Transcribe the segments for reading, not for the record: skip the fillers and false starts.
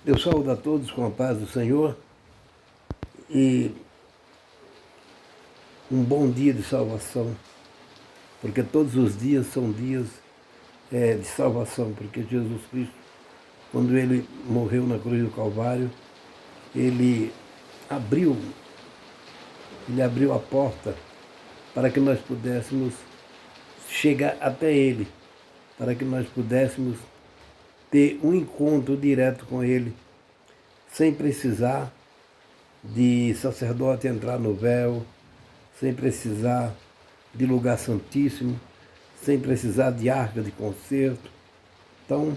Eu saúdo a todos com a paz do Senhor e um bom dia de salvação, porque todos os dias são dias de salvação, porque Jesus Cristo, quando Ele morreu na cruz do Calvário, Ele abriu, Ele abriu a porta para que nós pudéssemos chegar até Ele, para que nós pudéssemos ter um encontro direto com Ele, sem precisar de sacerdote entrar no véu, sem precisar de lugar santíssimo, sem precisar de arca de concerto. Então,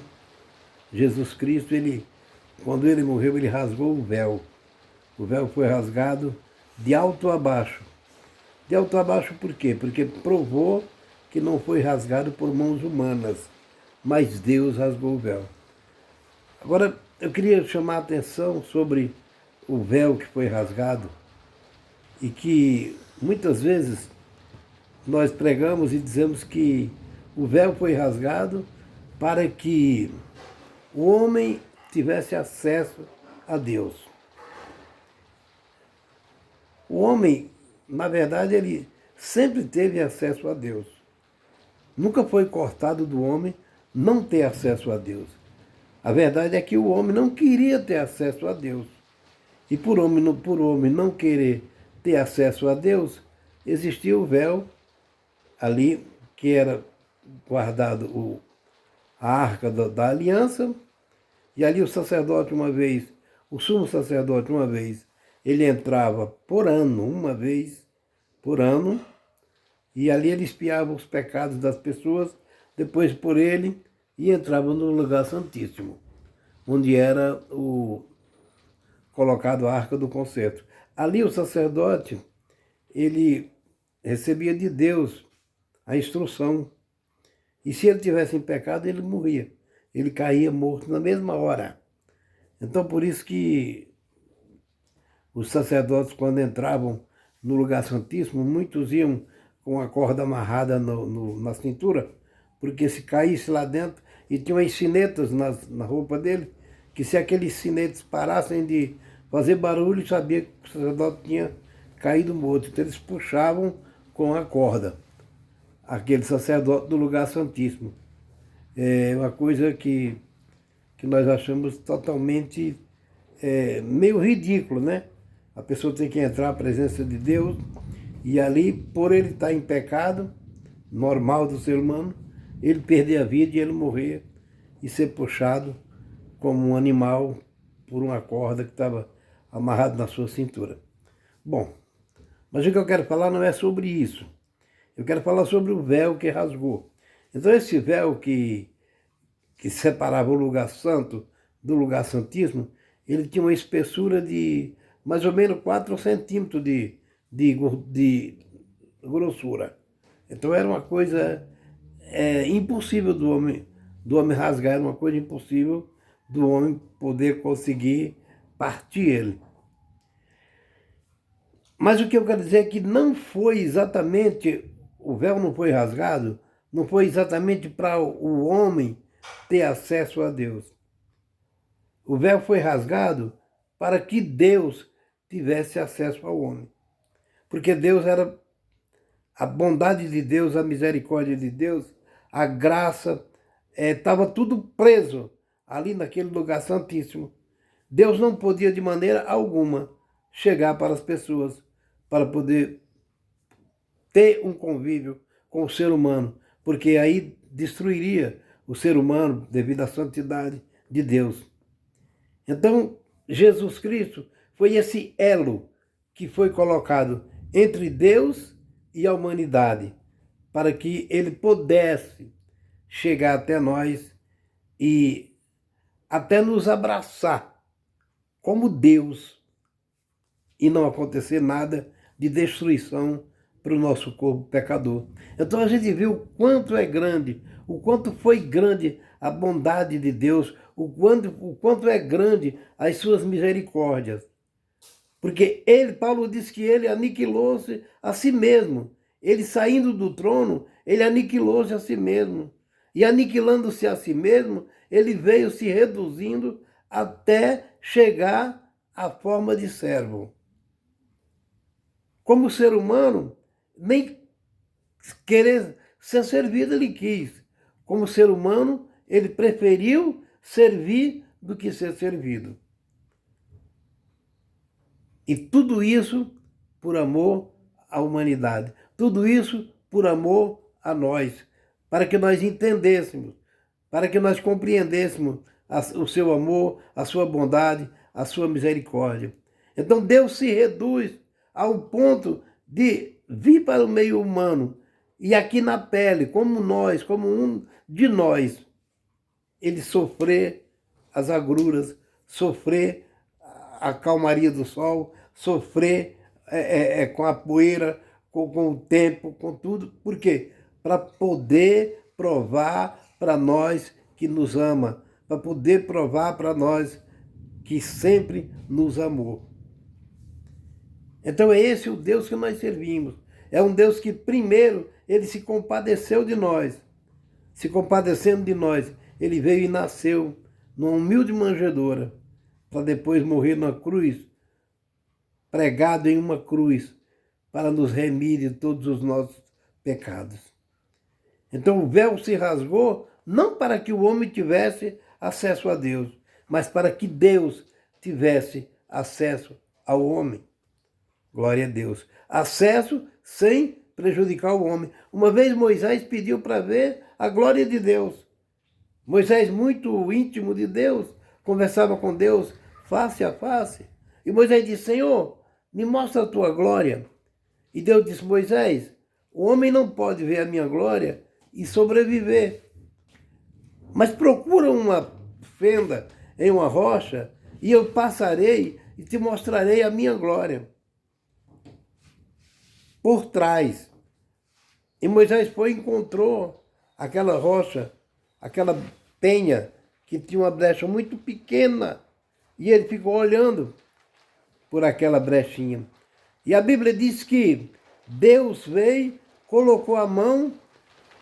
Jesus Cristo, quando ele morreu, ele rasgou o véu. O véu foi rasgado de alto a baixo. De alto a baixo por quê? Porque provou que não foi rasgado por mãos humanas, mas Deus rasgou o véu. Agora, eu queria chamar a atenção sobre o véu que foi rasgado e que muitas vezes nós pregamos e dizemos que o véu foi rasgado para que o homem tivesse acesso a Deus. O homem, na verdade, ele sempre teve acesso a Deus. Nunca foi cortado do homem não ter acesso a Deus. A verdade é que o homem não queria ter acesso a Deus. E por homem não querer ter acesso a Deus, existia o véu ali que era guardado a arca da aliança, e ali o sacerdote o sumo sacerdote uma vez, ele entrava por ano, uma vez por ano, e ali ele espiava os pecados das pessoas, depois por ele, e entrava no lugar santíssimo, onde era colocado a arca do concerto. Ali o sacerdote, ele recebia de Deus a instrução. E se ele tivesse em pecado, ele morria. Ele caía morto na mesma hora. Então, por isso que os sacerdotes, quando entravam no lugar santíssimo, muitos iam com a corda amarrada na cintura, porque se caísse lá dentro, e tinham as sinetas na roupa dele, que se aqueles sinetes parassem de fazer barulho, sabia que o sacerdote tinha caído morto. Então eles puxavam com a corda aquele sacerdote do lugar santíssimo. É uma coisa que nós achamos totalmente meio ridículo, né? A pessoa tem que entrar à presença de Deus e ali, por ele estar em pecado, normal do ser humano, ele perder a vida e ele morrer e ser puxado como um animal por uma corda que estava amarrada na sua cintura. Bom, mas o que eu quero falar não é sobre isso. Eu quero falar sobre o véu que rasgou. Então esse véu que separava o lugar santo do lugar santíssimo, ele tinha uma espessura de mais ou menos 4 centímetros de grossura. Então era uma coisa impossível do homem rasgar, era uma coisa impossível do homem poder conseguir partir ele. Mas o que eu quero dizer é que não foi exatamente, o véu não foi rasgado, não foi exatamente para o homem ter acesso a Deus. O véu foi rasgado para que Deus tivesse acesso ao homem. Porque Deus era a bondade de Deus, a misericórdia de Deus, a graça, estava tudo preso ali naquele lugar santíssimo. Deus não podia de maneira alguma chegar para as pessoas para poder ter um convívio com o ser humano, porque aí destruiria o ser humano devido à santidade de Deus. Então, Jesus Cristo foi esse elo que foi colocado entre Deus e a humanidade, para que ele pudesse chegar até nós e até nos abraçar como Deus e não acontecer nada de destruição para o nosso corpo pecador. Então a gente viu o quanto é grande, o quanto foi grande a bondade de Deus, o quanto é grande as suas misericórdias. Porque Paulo diz que ele aniquilou-se a si mesmo. Ele saindo do trono, ele aniquilou-se a si mesmo. E aniquilando-se a si mesmo, ele veio se reduzindo até chegar à forma de servo. Como ser humano, nem querer ser servido ele quis. Como ser humano, ele preferiu servir do que ser servido. E tudo isso por amor à humanidade. Tudo isso por amor a nós. Para que nós entendêssemos, para que nós compreendêssemos o seu amor, a sua bondade, a sua misericórdia. Então Deus se reduz ao ponto de vir para o meio humano e aqui na pele, como nós, como um de nós, ele sofrer as agruras, sofrer a calmaria do sol, sofrer com a poeira, com o tempo, com tudo. Por quê? Para poder provar para nós que nos ama, para poder provar para nós que sempre nos amou. Então é esse o Deus que nós servimos. É um Deus que primeiro ele se compadeceu de nós. Se compadecendo de nós, ele veio e nasceu numa humilde manjedoura, para depois morrer na cruz, pregado em uma cruz, para nos remir de todos os nossos pecados. Então o véu se rasgou, não para que o homem tivesse acesso a Deus, mas para que Deus tivesse acesso ao homem. Glória a Deus. Acesso sem prejudicar o homem. Uma vez Moisés pediu para ver a glória de Deus. Moisés, muito íntimo de Deus, conversava com Deus face a face. E Moisés disse: Senhor, me mostra a tua glória. E Deus disse: Moisés, o homem não pode ver a minha glória e sobreviver. Mas procura uma fenda em uma rocha e eu passarei e te mostrarei a minha glória. Por trás. E Moisés foi e encontrou aquela rocha, aquela penha que tinha uma brecha muito pequena. E ele ficou olhando por aquela brechinha. E a Bíblia diz que Deus veio, colocou a mão,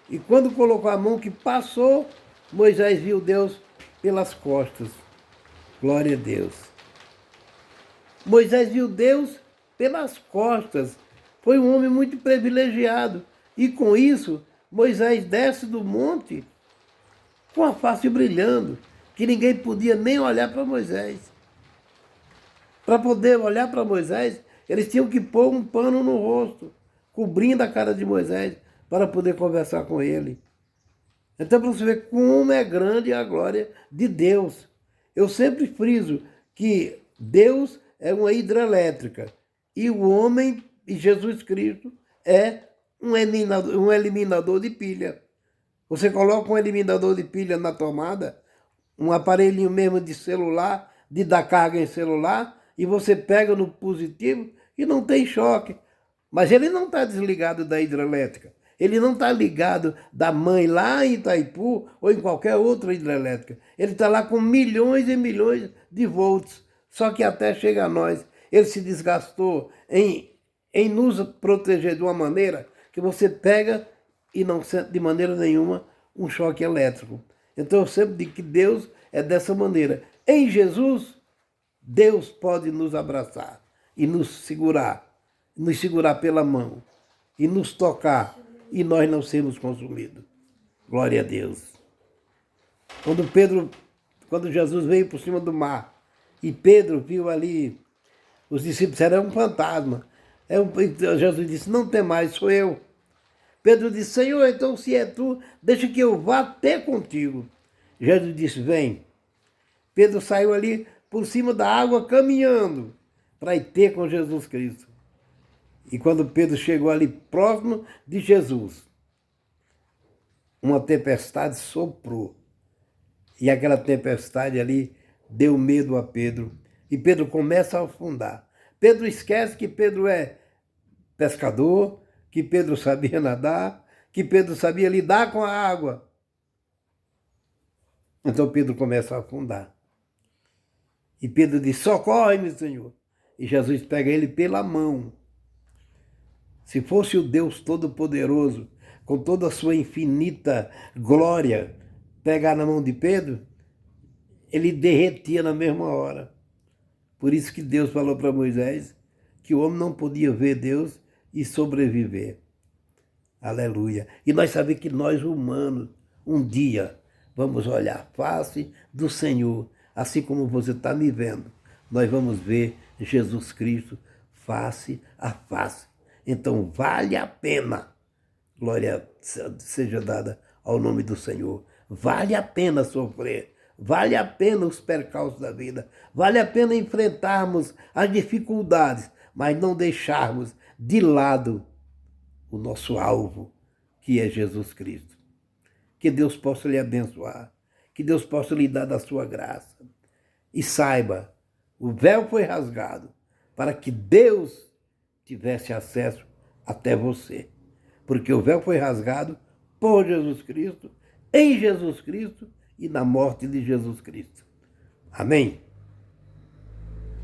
e quando colocou a mão que passou, Moisés viu Deus pelas costas. Glória a Deus. Moisés viu Deus pelas costas. Foi um homem muito privilegiado. E com isso, Moisés desce do monte com a face brilhando, que ninguém podia nem olhar para Moisés. Para poder olhar para Moisés, eles tinham que pôr um pano no rosto, cobrindo a cara de Moisés, para poder conversar com ele. Então, para você ver como é grande a glória de Deus. Eu sempre friso que Deus é uma hidrelétrica e o homem, e Jesus Cristo, é um eliminador de pilha. Você coloca um eliminador de pilha na tomada, um aparelhinho mesmo de celular, de dar carga em celular, e você pega no positivo e não tem choque. Mas ele não está desligado da hidrelétrica. Ele não está ligado da mãe lá em Itaipu ou em qualquer outra hidrelétrica. Ele está lá com milhões e milhões de volts. Só que até chega a nós, ele se desgastou em nos proteger de uma maneira que você pega e não sente de maneira nenhuma um choque elétrico. Então eu sempre digo que Deus é dessa maneira. Em Jesus, Deus pode nos abraçar e nos segurar pela mão e nos tocar e nós não sermos consumidos. Glória a Deus. Quando Jesus veio por cima do mar e Pedro viu ali, os discípulos disseram: é um fantasma. Jesus disse: não tem mais, sou eu. Pedro disse: Senhor, então se é tu, deixa que eu vá até contigo. Jesus disse: vem. Pedro saiu ali por cima da água caminhando para ir ter com Jesus Cristo. E quando Pedro chegou ali próximo de Jesus, uma tempestade soprou. E aquela tempestade ali deu medo a Pedro. E Pedro começa a afundar. Pedro esquece que Pedro é pescador, que Pedro sabia nadar, que Pedro sabia lidar com a água. Então Pedro começa a afundar. E Pedro diz: socorre-me, Senhor. E Jesus pega ele pela mão. Se fosse o Deus Todo-Poderoso, com toda a sua infinita glória, pegar na mão de Pedro, ele derretia na mesma hora. Por isso que Deus falou para Moisés que o homem não podia ver Deus e sobreviver. Aleluia. E nós sabemos que nós humanos, um dia, vamos olhar face do Senhor, assim como você está me vendo. Nós vamos ver Jesus Cristo face a face. Então vale a pena, glória seja dada ao nome do Senhor, vale a pena sofrer, vale a pena os percalços da vida, vale a pena enfrentarmos as dificuldades, mas não deixarmos de lado o nosso alvo, que é Jesus Cristo. Que Deus possa lhe abençoar, que Deus possa lhe dar da sua graça. E saiba, o véu foi rasgado para que Deus tivesse acesso até você. Porque o véu foi rasgado por Jesus Cristo, em Jesus Cristo e na morte de Jesus Cristo. Amém?